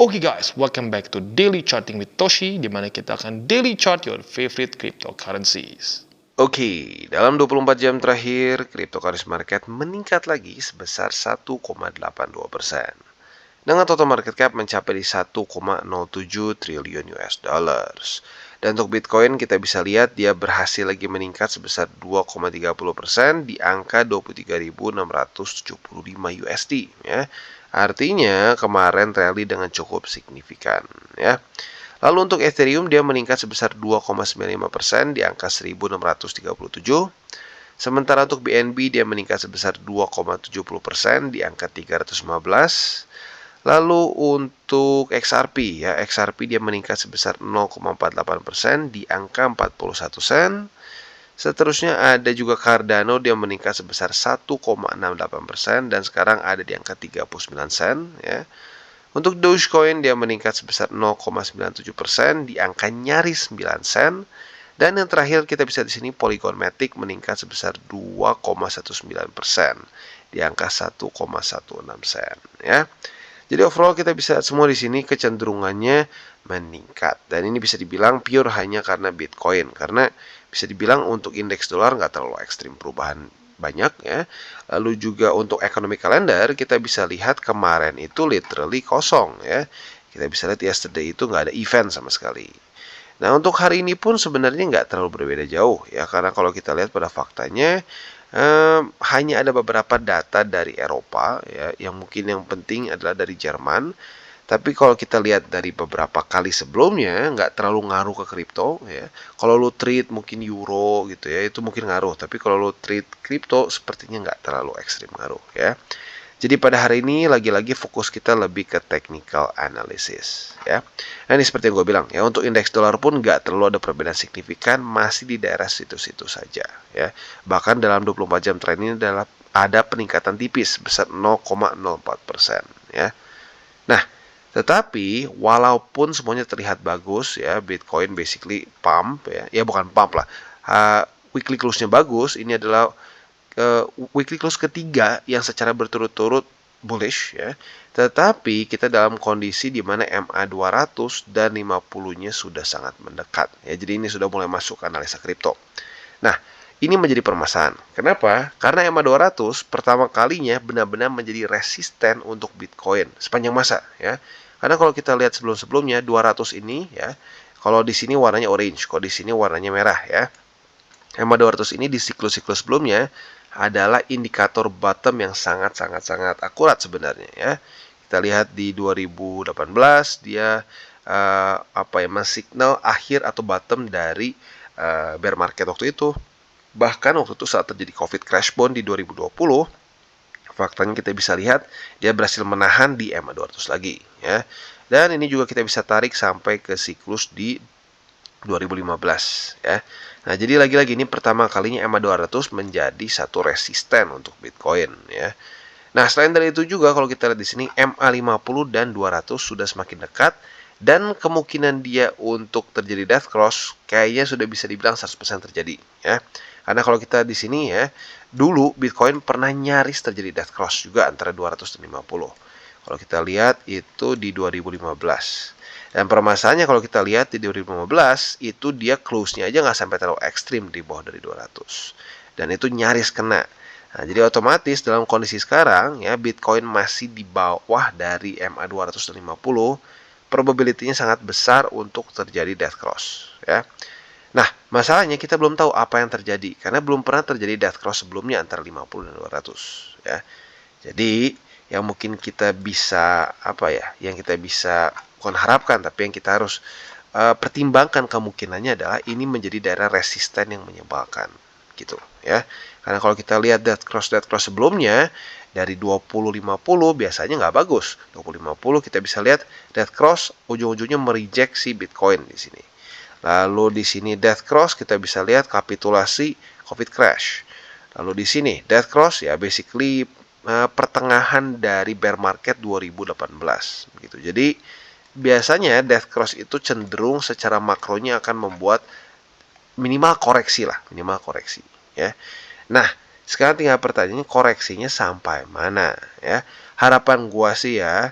Oke guys, welcome back to Daily Charting with Toshi, di mana kita akan daily chart your favorite cryptocurrencies. Oke, dalam 24 jam terakhir, cryptocurrency market meningkat lagi sebesar 1,82%. Dengan total market cap mencapai di 1,07 triliun US dollars. Dan untuk Bitcoin kita bisa lihat dia berhasil lagi meningkat sebesar 2,30% di angka 23.675 USD ya. Artinya kemarin rally dengan cukup signifikan ya. Lalu untuk Ethereum dia meningkat sebesar 2,95% di angka 1637. Sementara untuk BNB dia meningkat sebesar 2,70% di angka 315. Lalu untuk XRP ya, XRP dia meningkat sebesar 0,48% di angka 41 sen. Seterusnya ada juga Cardano dia meningkat sebesar 1,68% dan sekarang ada di angka 39 sen ya. Untuk Dogecoin dia meningkat sebesar 0,97% di angka nyaris 9 sen. Dan yang terakhir kita bisa di sini Polygon Matic meningkat sebesar 2,19% di angka 1,16 sen ya. Jadi overall kita bisa semua di sini kecenderungannya meningkat dan ini bisa dibilang pure hanya karena Bitcoin karena bisa dibilang untuk indeks dolar nggak terlalu ekstrim perubahan banyak ya. Lalu juga untuk economic calendar kita bisa lihat kemarin itu literally kosong ya. Kita bisa lihat yesterday itu nggak ada event sama sekali. Nah untuk hari ini pun sebenarnya nggak terlalu berbeda jauh ya karena kalau kita lihat pada faktanya hanya ada beberapa data dari Eropa ya, yang mungkin yang penting adalah dari Jerman. Tapi kalau kita lihat dari beberapa kali sebelumnya, nggak terlalu ngaruh ke kripto ya. Kalau lo trade mungkin euro gitu ya, itu mungkin ngaruh. Tapi kalau lo trade kripto, sepertinya nggak terlalu ekstrim ngaruh ya. Jadi pada hari ini lagi-lagi fokus kita lebih ke technical analysis ya. Nah ini seperti yang gue bilang ya, untuk indeks dolar pun nggak terlalu ada perbedaan signifikan, masih di daerah situ-situ saja ya. Bahkan dalam 24 jam terakhir ini adalah ada peningkatan tipis besar 0,04% ya. Nah, tetapi walaupun semuanya terlihat bagus ya, Bitcoin basically pump ya bukan pump lah. Weekly close-nya bagus, ini adalah weekly close ketiga yang secara berturut-turut bullish ya. Tetapi kita dalam kondisi di mana MA 200 dan 50-nya sudah sangat mendekat ya. Jadi ini sudah mulai masuk ke analisa kripto. Nah, ini menjadi permasalahan. Kenapa? Karena MA 200 pertama kalinya benar-benar menjadi resisten untuk Bitcoin sepanjang masa ya. Karena kalau kita lihat sebelum-sebelumnya 200 ini ya, kalau di sini warnanya orange, kalau di sini warnanya merah ya. MA 200 ini di siklus-siklus sebelumnya adalah indikator bottom yang sangat akurat sebenarnya ya. Kita lihat di 2018 dia mensignal akhir atau bottom dari bear market waktu itu. Bahkan waktu itu saat terjadi COVID crash bond di 2020, faktanya kita bisa lihat dia berhasil menahan di MA 200 lagi ya. Dan ini juga kita bisa tarik sampai ke siklus di 2015 ya. Nah, jadi lagi-lagi ini pertama kalinya MA 200 menjadi satu resisten untuk Bitcoin ya. Nah, selain dari itu juga kalau kita lihat di sini MA 50 dan 200 sudah semakin dekat dan kemungkinan dia untuk terjadi death cross kayaknya sudah bisa dibilang 100% terjadi ya. Karena kalau kita di sini ya, dulu Bitcoin pernah nyaris terjadi death cross juga antara 200 dan 50. Kalau kita lihat itu di 2015. Dan permasalahannya kalau kita lihat di 2015 itu dia close-nya aja nggak sampai terlalu ekstrim di bawah dari 200. Dan itu nyaris kena. Nah, jadi otomatis dalam kondisi sekarang ya Bitcoin masih di bawah dari MA 250, probability-nya sangat besar untuk terjadi death cross ya. Nah, masalahnya kita belum tahu apa yang terjadi karena belum pernah terjadi death cross sebelumnya antara 50 dan 200 ya. Jadi yang mungkin kita bisa yang kita bisa bukan harapkan tapi yang kita harus pertimbangkan kemungkinannya adalah ini menjadi daerah resisten yang menyebalkan gitu ya. Karena kalau kita lihat death cross sebelumnya dari 2050 biasanya nggak bagus. 2050 kita bisa lihat death cross ujung-ujungnya mereject si Bitcoin di sini. Lalu di sini death cross kita bisa lihat kapitulasi COVID crash. Lalu di sini death cross ya basically pertengahan dari bear market 2018 begitu. Jadi biasanya death cross itu cenderung secara makronya akan membuat minimal koreksi ya. Nah, sekarang tinggal pertanyaannya koreksinya sampai mana ya. Harapan gua sih ya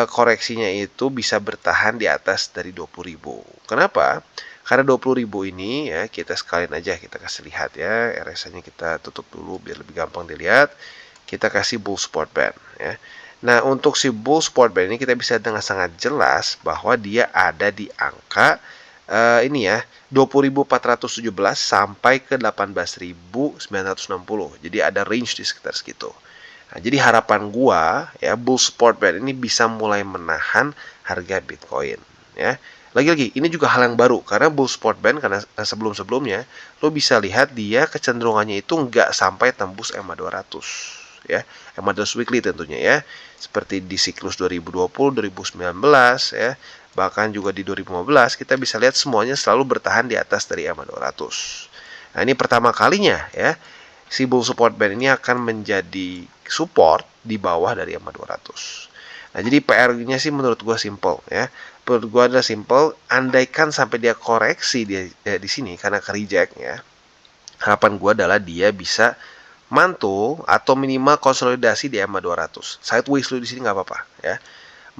koreksinya itu bisa bertahan di atas dari 20.000. Kenapa? Karena 20.000 ini ya kita sekalian aja kita kasih lihat ya, RSI-nya kita tutup dulu biar lebih gampang dilihat. Kita kasih bull support band ya. Nah, untuk si bull support band ini kita bisa dengan sangat jelas bahwa dia ada di angka ini ya 20.417 sampai ke 18.960. Jadi ada range di sekitar segitu. Nah, jadi harapan gua ya bull support band ini bisa mulai menahan harga Bitcoin ya. Lagi-lagi ini juga hal yang baru karena bull support band karena sebelum-sebelumnya lo bisa lihat dia kecenderungannya itu nggak sampai tembus EMA 200 ya. EMA 200 weekly tentunya ya. Seperti di siklus 2020, 2019 ya. Bahkan juga di 2015 kita bisa lihat semuanya selalu bertahan di atas dari EMA 200. Nah, ini pertama kalinya ya si bull support band ini akan menjadi support di bawah dari EMA 200. Nah, jadi PR-nya sih menurut gue simple ya. Menurut gue adalah simple, andaikan sampai dia koreksi di sini karena ke reject ya. Harapan gue adalah dia bisa mantul atau minimal konsolidasi di EMA 200. Sideways lu di sini nggak apa-apa ya.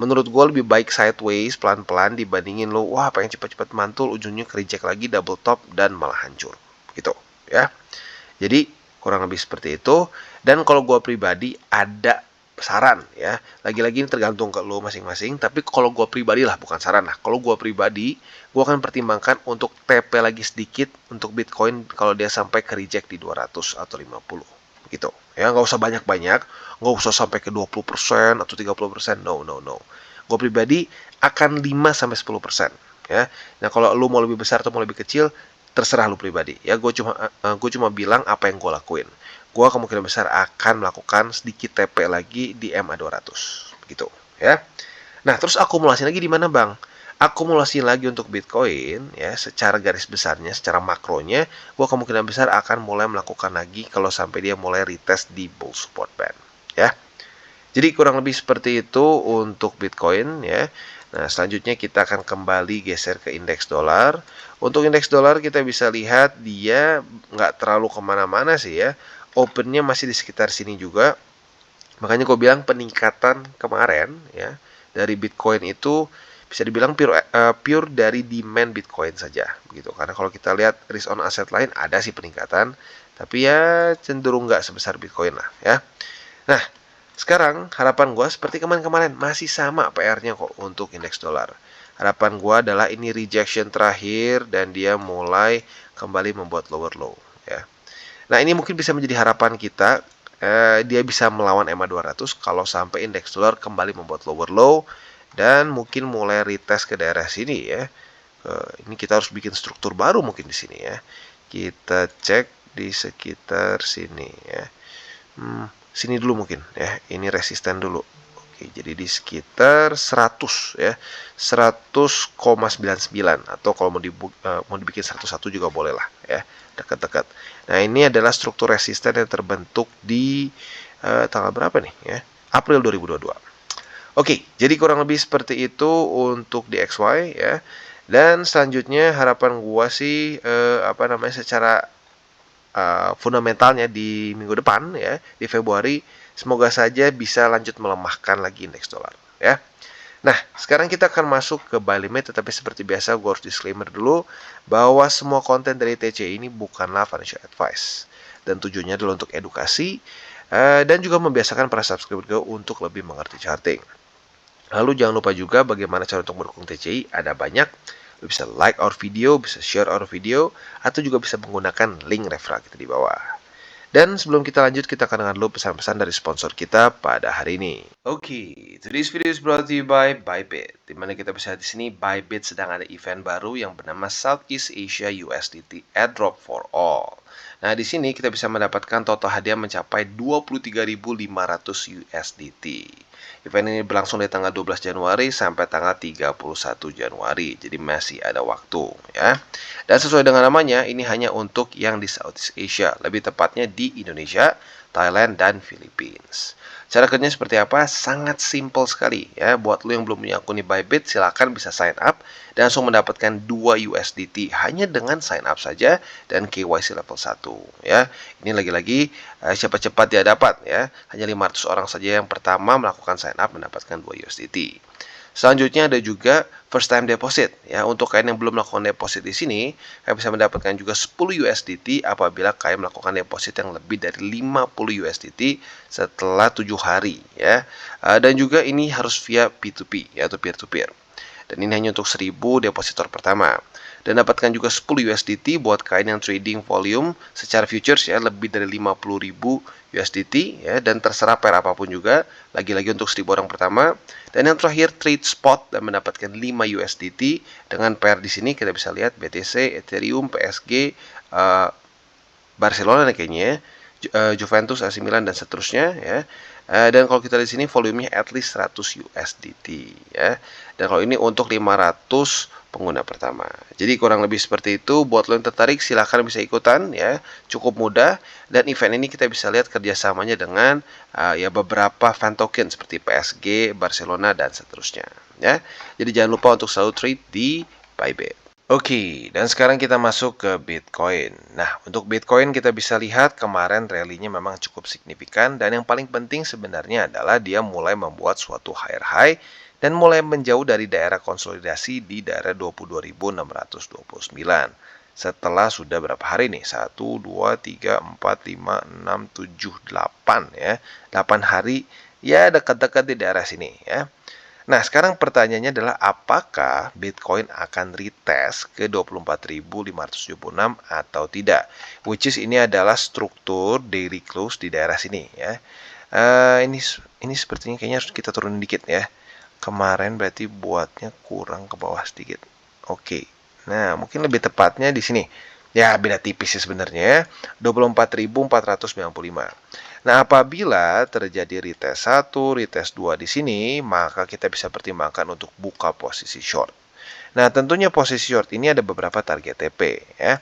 Menurut gue lebih baik sideways pelan-pelan dibandingin lo wah pengen cepat-cepat mantul ujungnya ke reject lagi double top dan malah hancur gitu ya. Jadi kurang lebih seperti itu. Dan kalau gue pribadi ada saran ya. Lagi-lagi ini tergantung ke lo masing-masing. Tapi kalau gue pribadi lah bukan saran lah. Kalau gue pribadi, gue akan pertimbangkan untuk TP lagi sedikit untuk Bitcoin kalau dia sampai ke reject di 200 atau 50 gitu. Ya nggak usah banyak-banyak, nggak usah sampai ke 20% atau 30%. No, no, no. Gue pribadi akan 5-10% ya. Nah kalau lo mau lebih besar atau mau lebih kecil, terserah lu pribadi ya. Gue cuma bilang apa yang gue lakuin. Gue kemungkinan besar akan melakukan sedikit TP lagi di MA 200 gitu ya. Nah terus akumulasi lagi di mana bang? Akumulasi lagi untuk Bitcoin ya secara garis besarnya, secara makronya gue kemungkinan besar akan mulai melakukan lagi kalau sampai dia mulai retest di bull support band ya. Jadi kurang lebih seperti itu untuk Bitcoin ya. Nah, selanjutnya kita akan kembali geser ke indeks dolar. Untuk indeks dolar kita bisa lihat dia nggak terlalu kemana-mana sih ya. Opennya masih di sekitar sini juga. Makanya gue bilang peningkatan kemarin ya dari Bitcoin itu bisa dibilang pure dari demand Bitcoin saja begitu. Karena kalau kita lihat risk on asset lain ada sih peningkatan, tapi ya cenderung nggak sebesar Bitcoin lah ya. Nah, sekarang harapan gue seperti kemarin-kemarin masih sama PR-nya kok untuk indeks dolar. Harapan gue adalah ini rejection terakhir dan dia mulai kembali membuat lower low ya. Nah, ini mungkin bisa menjadi harapan kita. Dia bisa melawan EMA 200 kalau sampai indeks dolar kembali membuat lower low dan mungkin mulai retest ke daerah sini ya. Ini kita harus bikin struktur baru mungkin di sini ya. Kita cek di sekitar sini ya. Sini dulu mungkin ya. Ini resisten dulu. Oke, jadi di sekitar 100 ya. 100,99 atau kalau mau dibikin 101 juga boleh lah ya. Dekat-dekat. Nah, ini adalah struktur resisten yang terbentuk di tanggal berapa nih ya? April 2022. Oke, jadi kurang lebih seperti itu untuk di XY ya. Dan selanjutnya harapan gua sih secara fundamentalnya di minggu depan ya, di Februari semoga saja bisa lanjut melemahkan lagi indeks dolar ya. Nah, sekarang kita akan masuk ke buy limit, tetapi seperti biasa gue harus disclaimer dulu bahwa semua konten dari TC ini bukanlah financial advice dan tujuannya adalah untuk edukasi dan juga membiasakan para subscriber gue untuk lebih mengerti charting. Lalu jangan lupa juga bagaimana cara untuk mendukung TCI, ada banyak. Lu bisa like our video, bisa share our video, atau juga bisa menggunakan link referral kita di bawah. Dan sebelum kita lanjut, kita akan dengar dulu pesan-pesan dari sponsor kita pada hari ini. Oke, today's video is brought to you by Bybit. Dimana kita bisa lihat di sini, Bybit sedang ada event baru yang bernama Southeast Asia USDT Airdrop for All. Nah, di sini kita bisa mendapatkan total hadiah mencapai 23.500 USDT. Event ini berlangsung dari tanggal 12 Januari sampai tanggal 31 Januari. Jadi masih ada waktu ya. Dan sesuai dengan namanya, ini hanya untuk yang di Southeast Asia, lebih tepatnya di Indonesia, Thailand, dan Philippines. Cara kerjanya seperti apa? Sangat simple sekali ya. Buat lo yang belum punya akun di Bybit, silakan bisa sign up dan langsung mendapatkan 2 USDT hanya dengan sign up saja dan KYC level 1 ya. Ini lagi-lagi cepat-cepat dia dapat ya. Hanya 500 orang saja yang pertama melakukan sign up mendapatkan 2 USDT. Selanjutnya ada juga first time deposit ya. Untuk kalian yang belum melakukan deposit di sini, kalian bisa mendapatkan juga 10 USDT apabila kalian melakukan deposit yang lebih dari 50 USDT setelah 7 hari ya. Dan juga ini harus via P2P yaitu peer to peer. Dan ini hanya untuk 1000 depositor pertama. Dan dapatkan juga 10 USDT buat kalian yang trading volume secara futures ya lebih dari 50.000 USDT ya, dan terserah pair apapun juga, lagi-lagi untuk 1000 orang pertama. Dan yang terakhir trade spot dan mendapatkan 5 USDT dengan pair di sini kita bisa lihat BTC, Ethereum, PSG, Barcelona kayaknya ya, Juventus, AC Milan dan seterusnya ya. Dan kalau kita lihat di sini volumenya at least 100 USDT ya. Dan kalau ini untuk 500 pengguna pertama. Jadi kurang lebih seperti itu. Buat lo yang tertarik silahkan bisa ikutan ya. Cukup mudah dan event ini kita bisa lihat kerjasamanya dengan ya beberapa fan token seperti PSG, Barcelona dan seterusnya ya. Jadi jangan lupa untuk selalu trade di Bybit. Oke, dan sekarang kita masuk ke Bitcoin. Nah, untuk Bitcoin kita bisa lihat kemarin rally-nya memang cukup signifikan dan yang paling penting sebenarnya adalah dia mulai membuat suatu higher high dan mulai menjauh dari daerah konsolidasi di daerah 22.629. Setelah sudah berapa hari nih? 1, 2, 3, 4, 5, 6, 7, 8 ya. 8 hari ya dekat-dekat di daerah sini ya. Nah, sekarang pertanyaannya adalah apakah Bitcoin akan retest ke 24.576 atau tidak? Which is ini adalah struktur daily close di daerah sini ya. Ini sepertinya kayaknya harus kita turunin dikit ya. Kemarin berarti buatnya kurang ke bawah sedikit. Oke. Nah, mungkin lebih tepatnya di sini. Ya, beda tipis sih sebenarnya ya. 24.495. Nah, apabila terjadi retest 1, retest 2 di sini, maka kita bisa pertimbangkan untuk buka posisi short. Nah, tentunya posisi short ini ada beberapa target TP ya.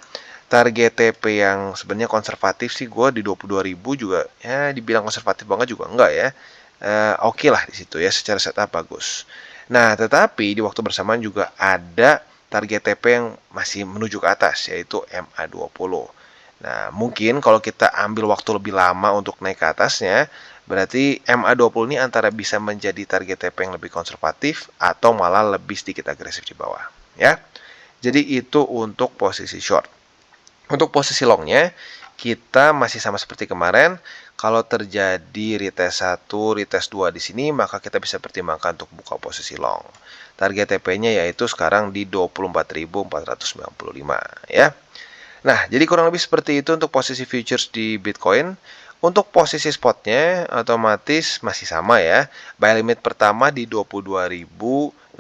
Target TP yang sebenarnya konservatif sih gue di 22.000 juga ya dibilang konservatif banget juga enggak ya. Oke lah di situ ya, secara setup bagus. Nah, tetapi di waktu bersamaan juga ada target TP yang masih menuju ke atas yaitu MA20. Nah, mungkin kalau kita ambil waktu lebih lama untuk naik ke atasnya, berarti MA20 ini antara bisa menjadi target TP yang lebih konservatif atau malah lebih sedikit agresif di bawah, ya. Jadi itu untuk posisi short. Untuk posisi longnya, kita masih sama seperti kemarin. Kalau terjadi retest 1, retest 2 di sini, maka kita bisa pertimbangkan untuk buka posisi long. Target TP-nya yaitu sekarang di 24.495, ya. Nah, jadi kurang lebih seperti itu untuk posisi futures di Bitcoin. Untuk posisi spotnya otomatis masih sama ya. Buy limit pertama di 22.629.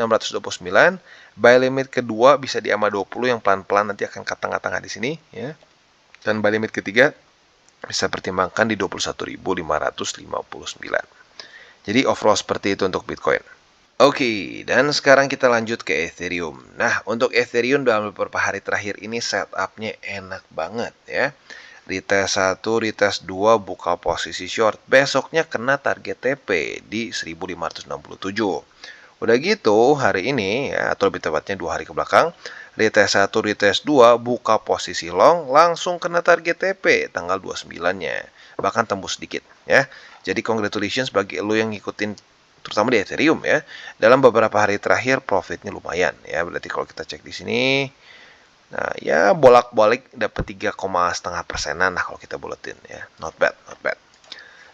Buy limit kedua bisa di AMA 20 yang pelan-pelan nanti akan ke tengah-tengah di sini ya. Dan buy limit ketiga bisa pertimbangkan di 21.559. Jadi overall seperti itu untuk Bitcoin. Oke, dan sekarang kita lanjut ke Ethereum. Nah, untuk Ethereum dalam beberapa hari terakhir ini setupnya enak banget ya. Retest 1, retest 2 buka posisi short. Besoknya kena target TP di 1567. Udah gitu, hari ini ya, atau lebih tepatnya 2 hari ke belakang, retest 1, retest 2 buka posisi long langsung kena target TP tanggal 29-nya. Bahkan tembus sedikit ya. Jadi congratulations bagi lo yang ngikutin terutama di Ethereum ya. Dalam beberapa hari terakhir profitnya lumayan ya. Berarti kalau kita cek di sini, nah ya bolak-balik dapat 3,5%-an lah kalau kita buletin ya. Not bad, not bad.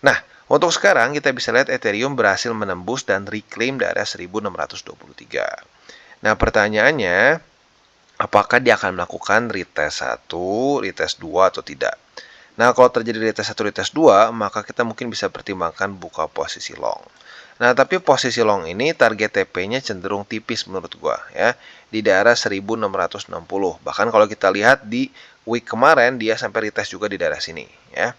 Nah, untuk sekarang kita bisa lihat Ethereum berhasil menembus dan reclaim daerah 1623. Nah, pertanyaannya apakah dia akan melakukan retest 1, retest 2 atau tidak? Nah, kalau terjadi retest 1, retest 2, maka kita mungkin bisa pertimbangkan buka posisi long. Nah, tapi posisi long ini target TP-nya cenderung tipis menurut gua ya, di daerah 1660. Bahkan kalau kita lihat di week kemarin dia sampai retest juga di daerah sini ya.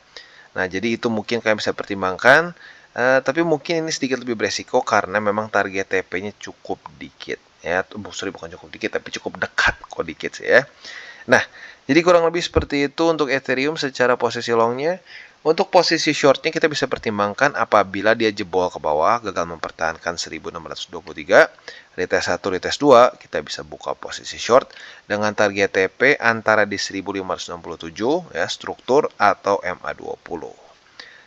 Nah, jadi itu mungkin kalian bisa pertimbangkan, tapi mungkin ini sedikit lebih beresiko karena memang target TP-nya cukup dikit ya. Sorry, bukan cukup dikit tapi cukup dekat kok dikit sih ya. Nah, jadi kurang lebih seperti itu untuk Ethereum secara posisi longnya. Untuk posisi shortnya kita bisa pertimbangkan apabila dia jebol ke bawah, gagal mempertahankan 1623, retest 1, retest 2, kita bisa buka posisi short dengan target TP antara di 1567 ya, struktur atau MA20.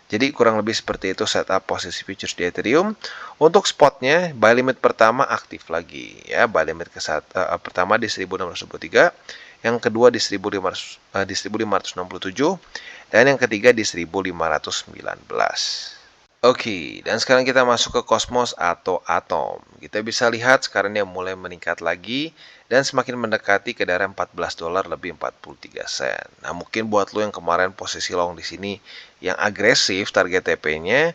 Jadi kurang lebih seperti itu setup posisi futures di Ethereum. Untuk spotnya, buy limit pertama aktif lagi ya, buy limit pertama di 1623, yang kedua di 1567, dan yang ketiga di 1519. Oke, dan sekarang kita masuk ke Cosmos atau Atom. Kita bisa lihat sekarang dia mulai meningkat lagi dan semakin mendekati ke daerah $14 lebih 43 sen. Nah, mungkin buat lo yang kemarin posisi long di sini yang agresif target TP-nya,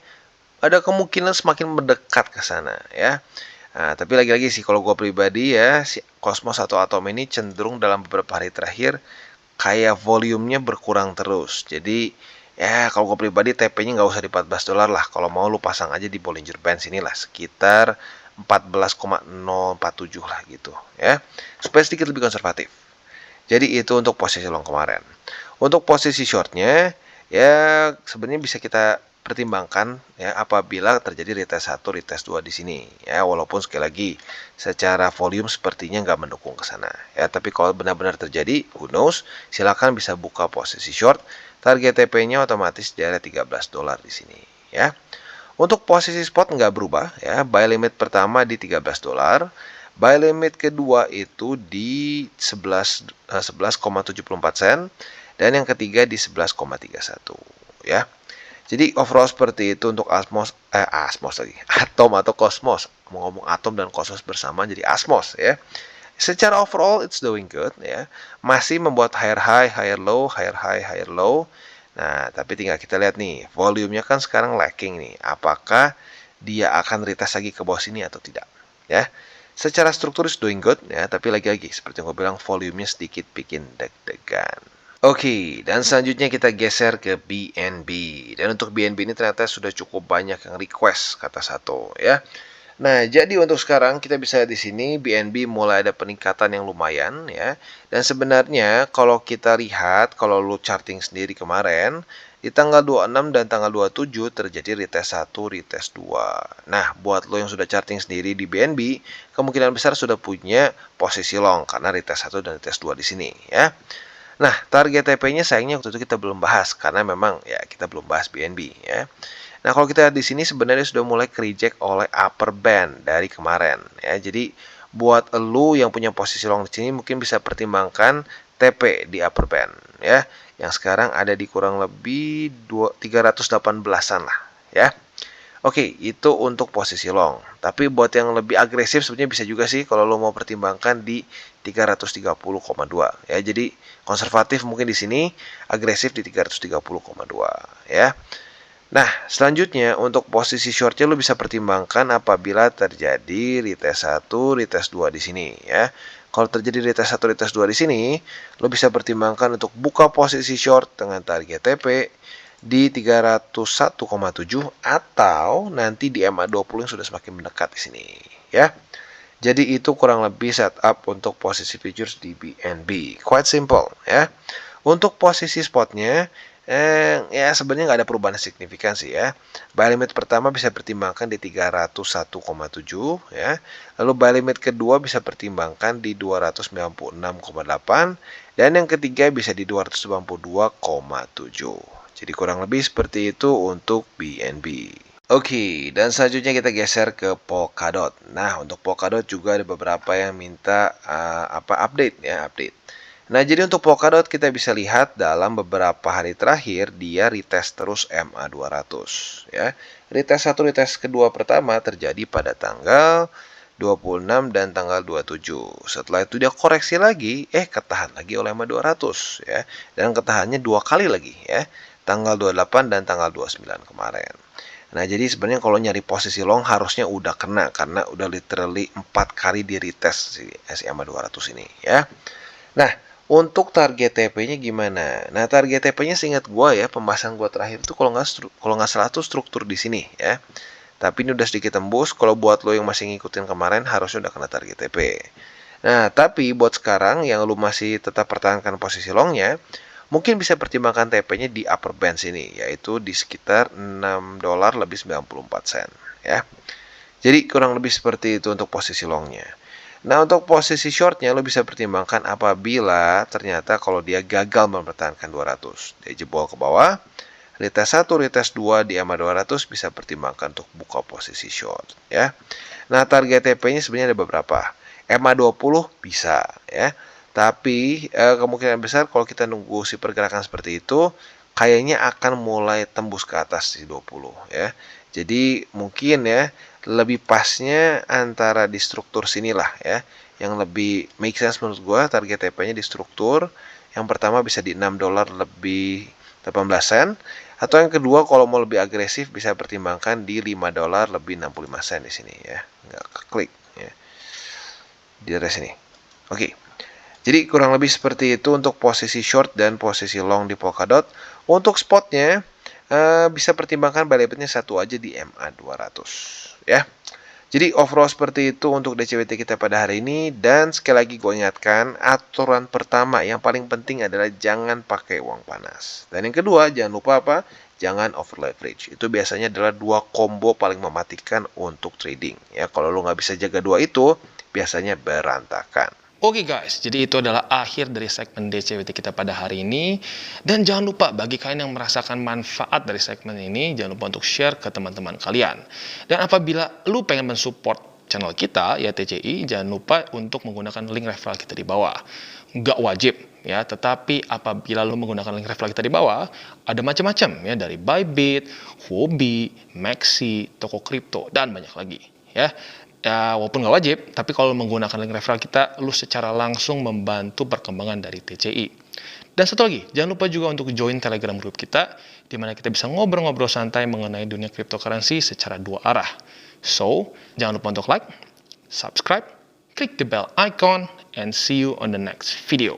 ada kemungkinan semakin mendekat ke sana ya. Nah, tapi lagi-lagi sih kalau gue pribadi ya, si Cosmos atau Atom ini cenderung dalam beberapa hari terakhir kayak volumenya berkurang terus. Jadi ya kalau gue pribadi TP-nya nggak usah di $14 lah. Kalau mau lu pasang aja di Bollinger Band sini lah, sekitar 14,047 lah gitu ya. Supaya sedikit lebih konservatif. Jadi itu untuk posisi long kemarin. Untuk posisi shortnya ya sebenarnya bisa kita pertimbangkan ya apabila terjadi retest 1, retest 2 di sini ya, walaupun sekali lagi secara volume sepertinya nggak mendukung ke sana ya, tapi kalau benar-benar terjadi who knows, silakan bisa buka posisi short, target TP-nya otomatis di area $13 di sini ya. Untuk posisi spot nggak berubah ya, buy limit pertama di $13, buy limit kedua itu di 11,74 sen, dan yang ketiga di 11,31 ya. Jadi overall seperti itu untuk Asmos lagi, Atom atau Cosmos. Mau ngomong Atom dan Cosmos bersama jadi Asmos ya. Secara overall it's doing good ya. Masih membuat higher high, higher low, higher high, higher low. Nah, tapi tinggal kita lihat nih, volumenya kan sekarang lacking nih. Apakah dia akan retest lagi ke bawah sini atau tidak ya. Secara struktur is doing good ya, tapi lagi-lagi seperti yang gue bilang volumenya sedikit bikin deg-degan. Oke, dan selanjutnya kita geser ke BNB. Dan untuk BNB ini ternyata sudah cukup banyak yang request kata satu ya. Nah, jadi untuk sekarang kita bisa lihat di sini BNB mulai ada peningkatan yang lumayan ya. Dan sebenarnya kalau kita lihat, kalau lu charting sendiri kemarin, di tanggal 26 dan tanggal 27 terjadi retest 1, retest 2. Nah, buat lo yang sudah charting sendiri di BNB, kemungkinan besar sudah punya posisi long karena retest 1 dan retest 2 di sini ya. Nah, target TP-nya sayangnya waktu itu kita belum bahas karena memang ya kita belum bahas BNB ya. Nah, kalau kita lihat di sini sebenarnya sudah mulai reject oleh upper band dari kemarin ya. Jadi buat lu yang punya posisi long di sini mungkin bisa pertimbangkan TP di upper band ya. Yang sekarang ada di kurang lebih 318-an lah ya. Oke, itu untuk posisi long. Tapi buat yang lebih agresif sebenarnya bisa juga sih kalau lo mau pertimbangkan di 330,2 ya. Jadi konservatif mungkin di sini, agresif di 330,2 ya. Nah, selanjutnya untuk posisi shortnya lo bisa pertimbangkan apabila terjadi retest 1, retest 2 di sini ya. Kalau terjadi retest 1, retest 2 di sini, lo bisa pertimbangkan untuk buka posisi short dengan target TP di 301,7 atau nanti di MA20 yang sudah semakin mendekat di sini ya. Jadi itu kurang lebih setup untuk posisi futures di BNB. Quite simple ya. Untuk posisi spotnya ya sebenarnya nggak ada perubahan signifikan sih ya. Buy limit pertama bisa pertimbangkan di 301,7 ya. Lalu buy limit kedua bisa pertimbangkan di 296,8 dan yang ketiga bisa di 292,7. Jadi kurang lebih seperti itu untuk BNB. Oke, dan selanjutnya kita geser ke Polkadot. Nah, untuk Polkadot juga ada beberapa yang minta update ya, update. Nah, jadi untuk Polkadot kita bisa lihat dalam beberapa hari terakhir dia retest terus MA200 ya. Retest 1, retest kedua pertama terjadi pada tanggal 26 dan tanggal 27. Setelah itu dia koreksi lagi, ketahan lagi oleh MA200 ya. Dan ketahannya 2 kali lagi ya. Tanggal 28 dan tanggal 29 kemarin. Nah, jadi sebenarnya kalau nyari posisi long harusnya udah kena karena udah literally 4 kali di retest si SMA 200 ini ya. Nah, untuk target TP-nya gimana? Nah, target TP-nya seingat gua ya, pembahasan gua terakhir itu kalau nggak salah tuh struktur di sini ya. Tapi ini udah sedikit tembus, kalau buat lo yang masih ngikutin kemarin harusnya udah kena target TP. Nah, tapi buat sekarang yang lo masih tetap pertahankan posisi longnya, mungkin bisa pertimbangkan TP-nya di upper band sini, yaitu di sekitar $6 lebih 94 sen ya. Jadi kurang lebih seperti itu untuk posisi longnya. Nah, untuk posisi shortnya lo bisa pertimbangkan apabila ternyata kalau dia gagal mempertahankan 200. Dia jebol ke bawah, retest 1, retest 2 di EMA 200 bisa pertimbangkan untuk buka posisi short ya. Nah, target TP-nya sebenarnya ada beberapa. EMA 20 bisa ya. Tapi kemungkinan besar kalau kita nunggu si pergerakan seperti itu, kayaknya akan mulai tembus ke atas di 20 ya. Jadi mungkin ya lebih pasnya antara di struktur sinilah ya, yang lebih make sense menurut gua target TP-nya di struktur. Yang pertama bisa di $6 lebih 18 sen, atau yang kedua kalau mau lebih agresif bisa pertimbangkan di $5 lebih 65 sen di sini ya. Nggak keklik ya. Di daerah sini. Oke. Jadi kurang lebih seperti itu untuk posisi short dan posisi long di Polkadot. Untuk spotnya bisa pertimbangkan buy limitnya satu aja di MA 200 ya. Jadi overall seperti itu untuk DCWT kita pada hari ini, dan sekali lagi gue ingatkan aturan pertama yang paling penting adalah jangan pakai uang panas. Dan yang kedua jangan lupa apa? Jangan over leverage. Itu biasanya adalah dua combo paling mematikan untuk trading ya. Kalau lo nggak bisa jaga dua itu biasanya berantakan. Oke guys, jadi itu adalah akhir dari segmen DCWT kita pada hari ini. Dan jangan lupa bagi kalian yang merasakan manfaat dari segmen ini, jangan lupa untuk share ke teman-teman kalian. Dan apabila lu pengen mensupport channel kita, ya TCI, jangan lupa untuk menggunakan link referral kita di bawah. Nggak wajib ya, tetapi apabila lu menggunakan link referral kita di bawah, ada macam-macam ya, dari Bybit, Huobi, Maxi, toko kripto, dan banyak lagi ya. Ya, walaupun nggak wajib, tapi kalau menggunakan link referral kita, lu secara langsung membantu perkembangan dari TCI. Dan satu lagi, jangan lupa juga untuk join Telegram group kita, di mana kita bisa ngobrol-ngobrol santai mengenai dunia cryptocurrency secara dua arah. So, jangan lupa untuk like, subscribe, klik the bell icon, and see you on the next video.